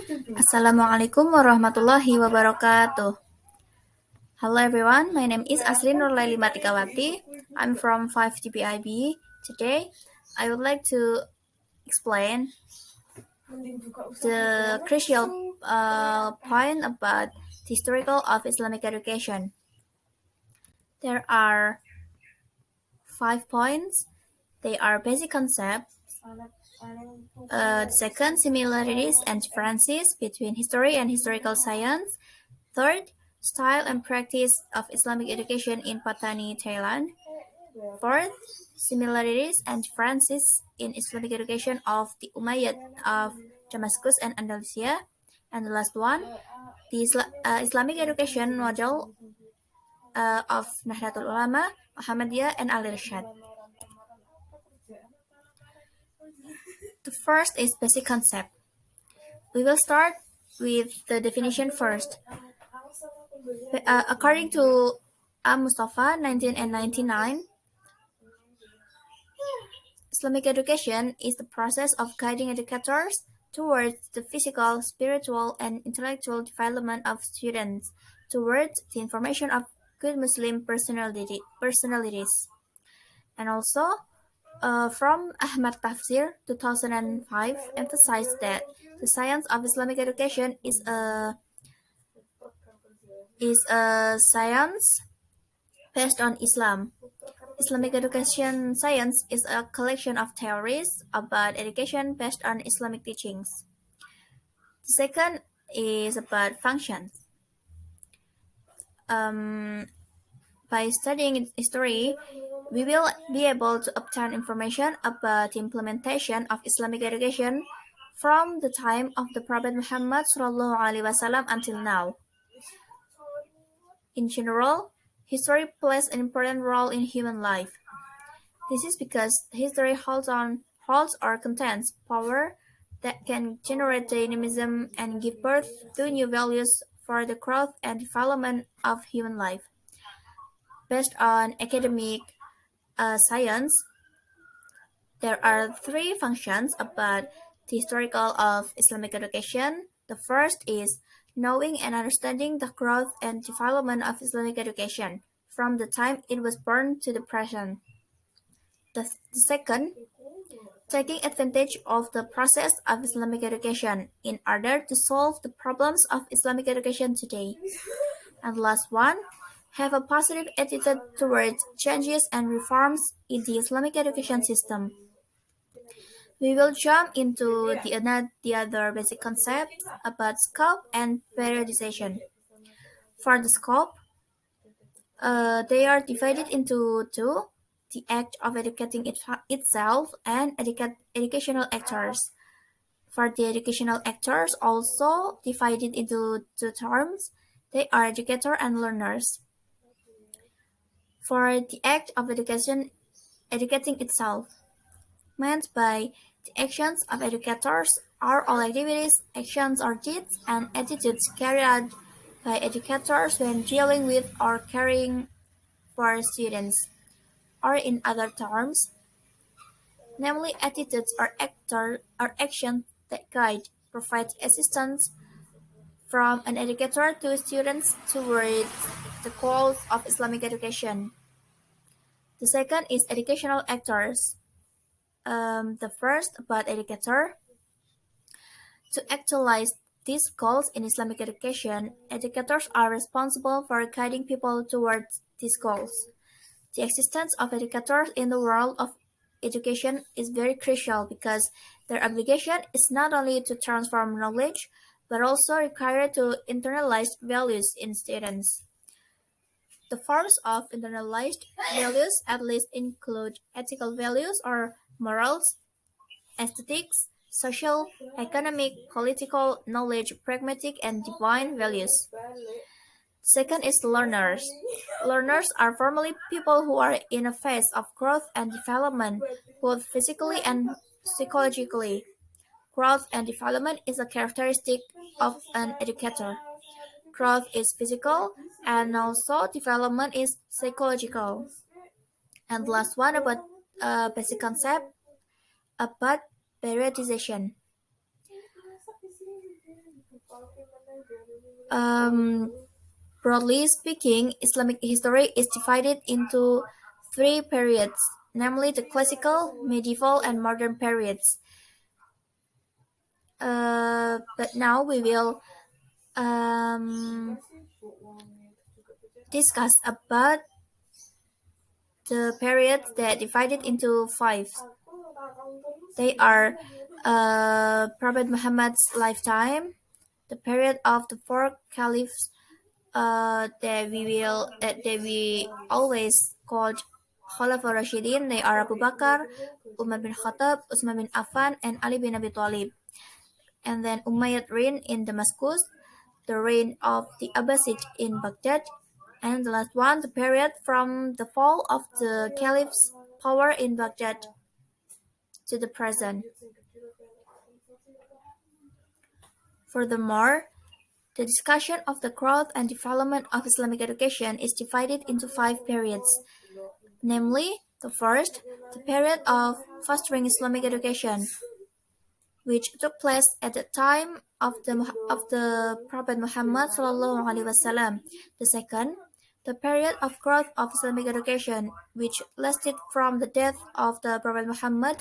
Assalamualaikum warahmatullahi wabarakatuh. Hello everyone, my name is Asri Nurlaeli Mardikawati. I'm from 5 TBI B. Today, I would like to explain the crucial point about the historical of Islamic education. There are 5 points. They are basic concepts. Second, similarities and differences between history and historical science. Third, style and practice of Islamic education in Patani, Thailand. Fourth, similarities and differences in Islamic education of the Umayyad of Damascus and Andalusia. And the last one, the Islamic education model of Nahdlatul Ulama, Muhammadiyah, and Al-Irshad. The first is basic concept. We will start with the definition first. According to Mustafa, 1999, Islamic education is the process of guiding educators towards the physical, spiritual, and intellectual development of students towards the information of good Muslim personalities. And also, from Ahmad Tafsir, 2005, emphasized that the science of Islamic education is a science based on Islam. Islamic education science is a collection of theories about education based on Islamic teachings. The second is about functions. By studying history, we will be able to obtain information about the implementation of Islamic education from the time of the Prophet Muhammad SAW until now. In general, history plays an important role in human life. This is because history holds or contains power that can generate dynamism and give birth to new values for the growth and development of human life. Based on academic science, there are 3 functions about the historical of Islamic education. The first is knowing and understanding the growth and development of Islamic education from the time it was born to the present. The second, taking advantage of the process of Islamic education in order to solve the problems of Islamic education today. And last one, have a positive attitude towards changes and reforms in the Islamic education system. We will jump into the other basic concepts about scope and periodization. For the scope, they are divided into 2, the act of educating itself and educational actors. For the educational actors, also divided into 2 terms, they are educator and learners. For the act of educating itself, meant by the actions of educators are all activities, actions or deeds, and attitudes carried out by educators when dealing with or caring for students, or in other terms, namely attitudes or actions that guide, provide assistance from an educator to students towards the goals of Islamic education. The second is educational actors. The first about educator. To actualize these goals in Islamic education, educators are responsible for guiding people towards these goals. The existence of educators in the world of education is very crucial because their obligation is not only to transform knowledge, but also required to internalize values in students. The forms of internalized values at least include ethical values or morals, aesthetics, social, economic, political, knowledge, pragmatic, and divine values. Second is learners. Learners are formally people who are in a phase of growth and development, both physically and psychologically. Growth and development is a characteristic of an educator. Growth is physical, and also development is psychological. And last one about basic concept about periodization. Um, Broadly speaking, Islamic history is divided into three periods, namely the classical, medieval, and modern periods. But now we will discuss about the periods that divided into five. They are Prophet Muhammad's lifetime, the period of the four caliphs that we always called Khulafa Rashidin. They are Abu Bakar, Umar bin Khattab, Utsman bin Affan, and Ali bin Abi Thalib. And then Umayyad reign in Damascus, the reign of the Abbasid in Baghdad, and the last one, the period from the fall of the caliph's power in Baghdad to the present. Furthermore, the discussion of the growth and development of Islamic education is divided into five periods, namely, the first, the period of fostering Islamic education, which took place at the time of the Prophet Muhammad SAW. The second, the period of growth of Islamic education, which lasted from the death of the Prophet Muhammad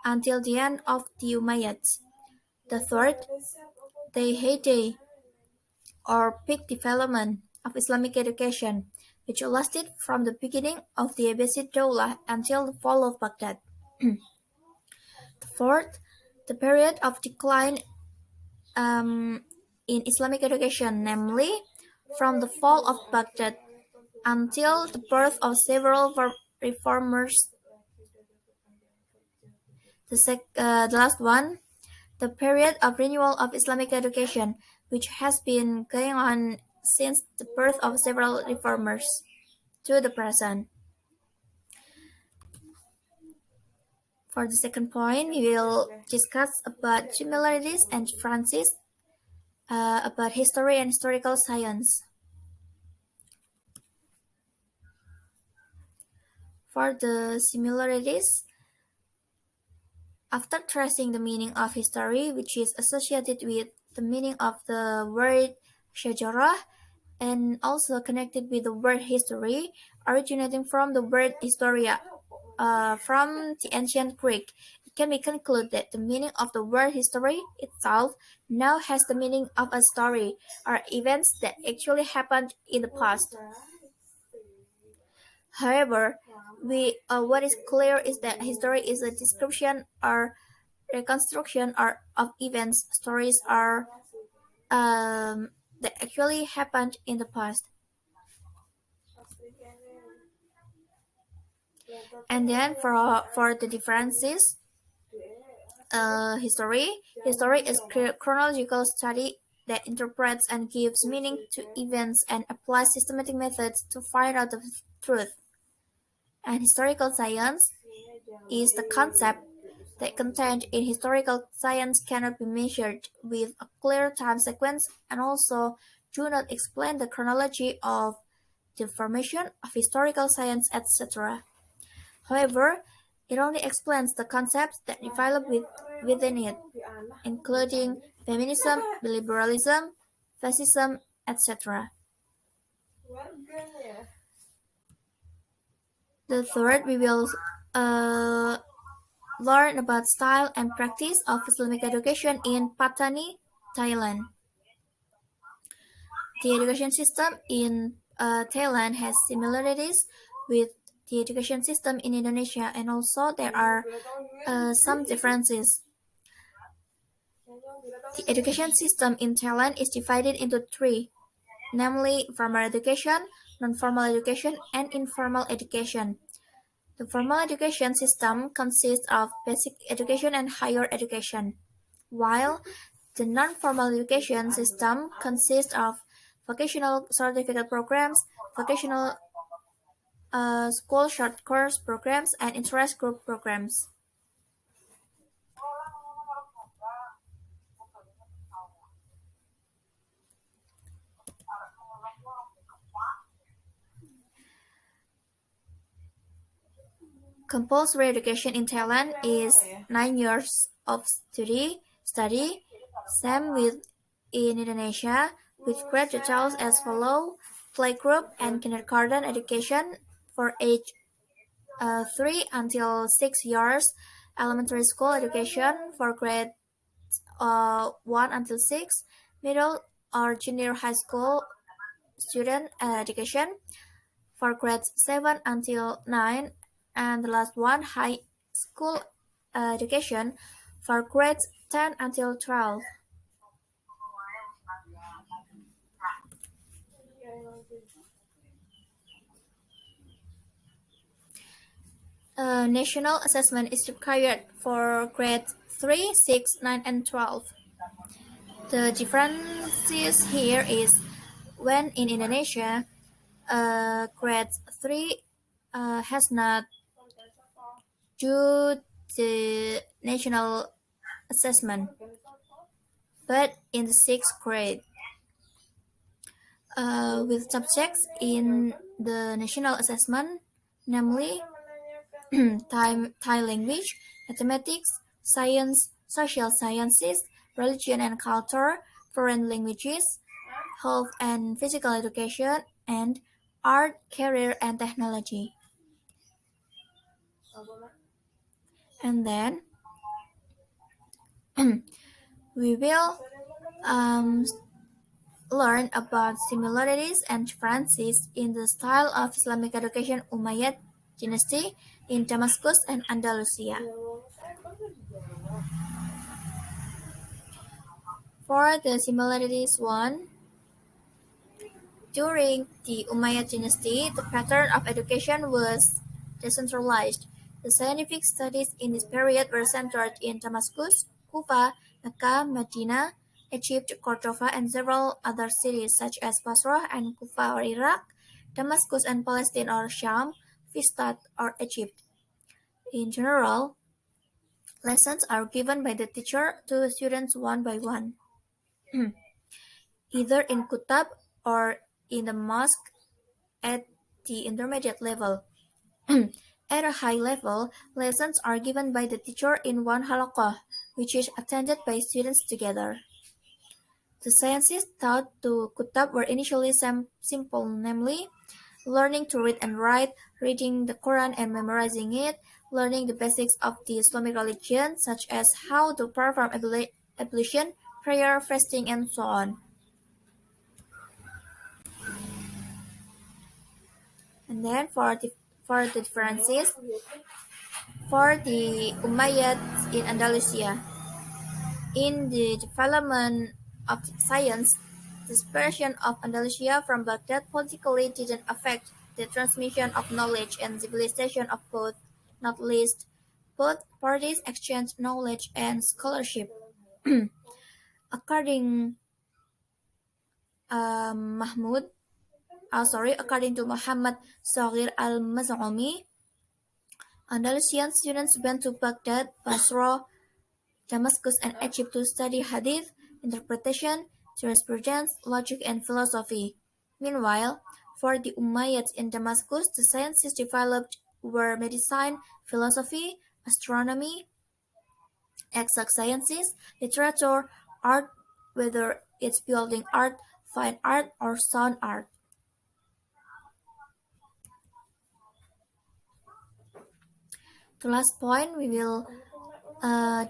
until the end of the Umayyads. The third, the heyday or peak development of Islamic education, which lasted from the beginning of the Abbasid Dawlah until the fall of Baghdad. The fourth, the period of decline in Islamic education, namely from the fall of Baghdad until the birth of several reformers. The last one, the period of renewal of Islamic education, which has been going on since the birth of several reformers to the present. For the second point, we will discuss about similarities and differences about history and historical science. For the similarities, after tracing the meaning of history, which is associated with the meaning of the word shajarah, and also connected with the word history, originating from the word historia, from the ancient Greek, it can be concluded that the meaning of the word history itself now has the meaning of a story or events that actually happened in the past. However, what is clear is that history is a description or reconstruction of events, stories, or that actually happened in the past. And then for the differences, history is chronological study that interprets and gives meaning to events and applies systematic methods to find out the truth. And historical science is the concept that contained in historical science cannot be measured with a clear time sequence and also do not explain the chronology of the formation of historical science, etc. However, it only explains the concepts that develop within it, including feminism, liberalism, fascism, etc. The third, we will learn about style and practice of Islamic education in Pattani, Thailand. The education system in Thailand has similarities with the education system in Indonesia, and also there are some differences. The education system in Thailand is divided into three, namely formal education, non-formal education, and informal education. The formal education system consists of basic education and higher education, while the non-formal education system consists of vocational certificate programs, vocational school short course programs, and interest group programs. Compulsory education in Thailand is 9 years of study, same with in Indonesia, with grade details as follow: playgroup and kindergarten education for age 3 until 6 years, elementary school education for grade 1 until 6, middle or junior high school student education for grades 7 until 9, and the last one, high school education for grades 10 until 12. National assessment is required for grades 3, 6, 9, and 12. The differences here is when in Indonesia, grade 3 has not do the national assessment, but in the sixth grade, with subjects in the national assessment, namely Thai language, mathematics, science, social sciences, religion and culture, foreign languages, health and physical education, and art, career, and technology. And then we will um, learn about similarities and differences in the style of Islamic education Umayyad dynasty in Damascus and Andalusia. For the similarities one, during the Umayyad dynasty, the pattern of education was decentralized. The scientific studies in this period were centered in Damascus, Kufa, Mecca, Medina, Egypt, Cordova, and several other cities such as Basra and Kufa or Iraq, Damascus and Palestine or Sham, Fustat or Egypt. In general, lessons are given by the teacher to the students one by one, either in kutab or in the mosque at the intermediate level. At a high level, lessons are given by the teacher in one halaqah, which is attended by students together. The sciences taught to kutab were initially simple, namely, learning to read and write, reading the Quran and memorizing it, learning the basics of the Islamic religion, such as how to perform ablution, prayer, fasting, and so on. And then for the differences, for the Umayyads in Andalusia, in the development of science, the separation of Andalusia from Baghdad politically didn't affect the transmission of knowledge and civilization of both, not least, both parties exchanged knowledge and scholarship. According Mahmud, according to Muhammad Saghir al-Maz'umi, Andalusian students went to Baghdad, Basra, Damascus, and Egypt to study hadith, interpretation, jurisprudence, logic, and philosophy. Meanwhile, for the Umayyads in Damascus, the sciences developed were medicine, philosophy, astronomy, exact sciences, literature, art, whether it's building art, fine art, or sound art. The last point we will uh,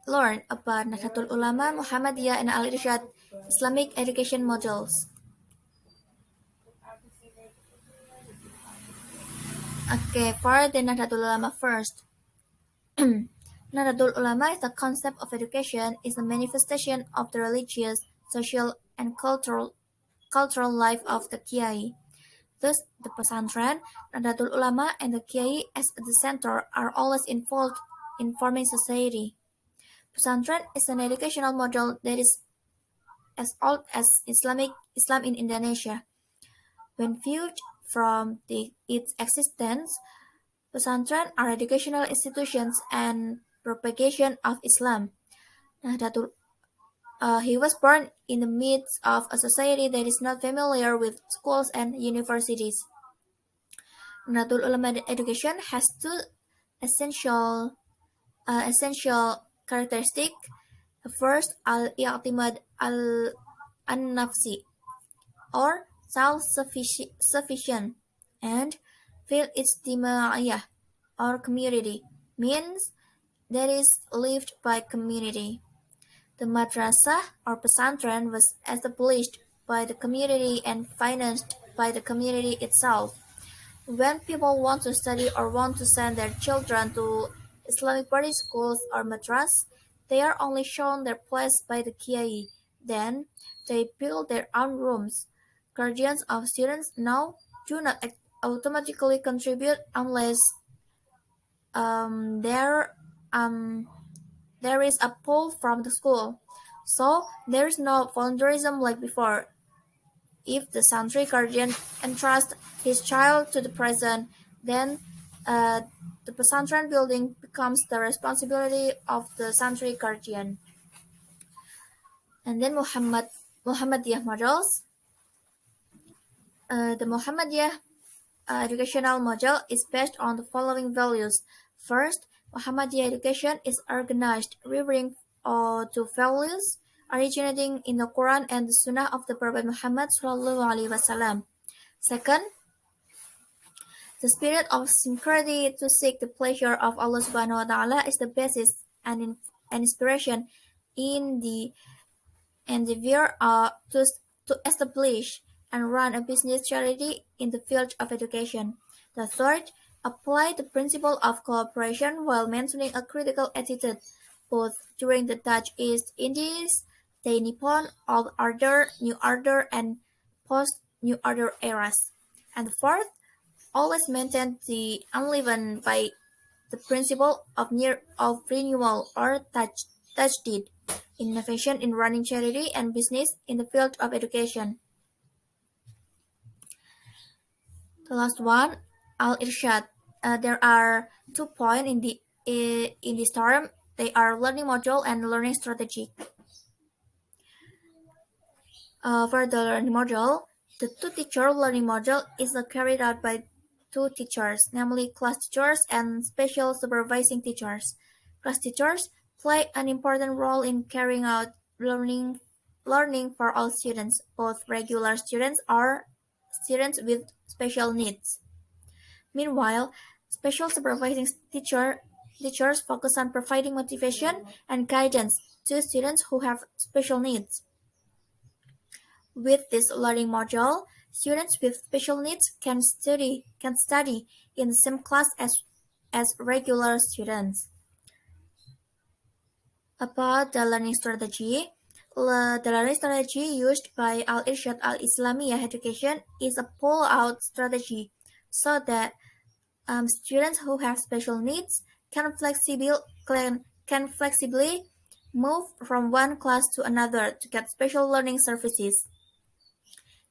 learn about Nahdlatul Ulama, Muhammadiyah, and Al-Irshad Islamic education models. Okay, for the Nahdlatul Ulama first. Nahdlatul Ulama is the concept of education is a manifestation of the religious, social, and cultural life of the Kiai. Thus, the pesantren, Nahdlatul Ulama, and the Kiai as the center are always involved in forming society. Pesantren is an educational model that is as old as Islam in Indonesia. When viewed from its existence, pesantren are educational institutions and propagation of Islam. Nahdlatul he was born in the midst of a society that is not familiar with schools and universities. Nahdlatul Ulama education has two essential characteristics. The first, al-i'timad al-nafsi, or self-sufficient, and fil ijtimaiyah, or community, means that is lived by community. The madrasah or pesantren was established by the community and financed by the community itself. When people want to study or want to send their children to Islamic boarding schools or madras, they are only shown their place by the kiai. Then they build their own rooms. Guardians of students now do not automatically contribute unless there um, there is a pull from the school. So there is no volunteerism like before. If the Santri guardian entrusts his child to the present, then uh, the pesantren building becomes the responsibility of the Santri guardian. And then Muhammadiyah models. The Muhammadiyah educational model is based on the following values. First, Muhammadiyah education is organized referring to values originating in the Quran and the Sunnah of the Prophet Muhammad SAW. Second, the spirit of syncrecy to seek the pleasure of Allah Subhanahu wa Ta'ala is the basis and inspiration in the endeavor to establish and run a business charity in the field of education. The third, apply the principle of cooperation while maintaining a critical attitude, both during the Dutch East Indies, the Nippon, Old Order, New Order, and post-New Order eras. And the fourth, always maintain the unleavened by the principle of renewal or tajdid, innovation in running charity and business in the field of education. The last one, al-irshad. There are 2 points in this term. They are learning module and learning strategy. For the learning module, the two-teacher learning module is carried out by two teachers, namely class teachers and special supervising teachers. Class teachers play an important role in carrying out learning for all students, both regular students or students with special needs. Meanwhile, special supervising teachers focus on providing motivation and guidance to students who have special needs. With this learning module, students with special needs can study in the same class as regular students. About the learning strategy, the learning strategy used by Al-Irshad Al-Islamiyah education is a pull-out strategy so that students who have special needs can flexibly move from one class to another to get special learning services.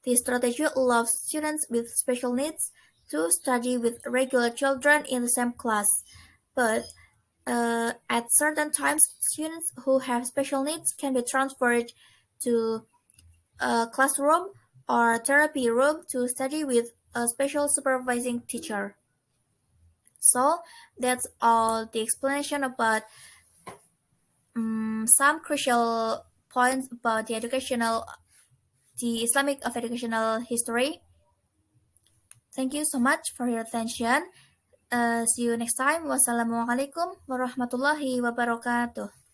This strategy allows students with special needs to study with regular children in the same class, but at certain times, students who have special needs can be transferred to a classroom or therapy room to study with a special supervising teacher. So that's all the explanation about some crucial points about the Islamic of educational history. Thank you so much for your attention. See you next time. Wassalamualaikum warahmatullahi wabarakatuh.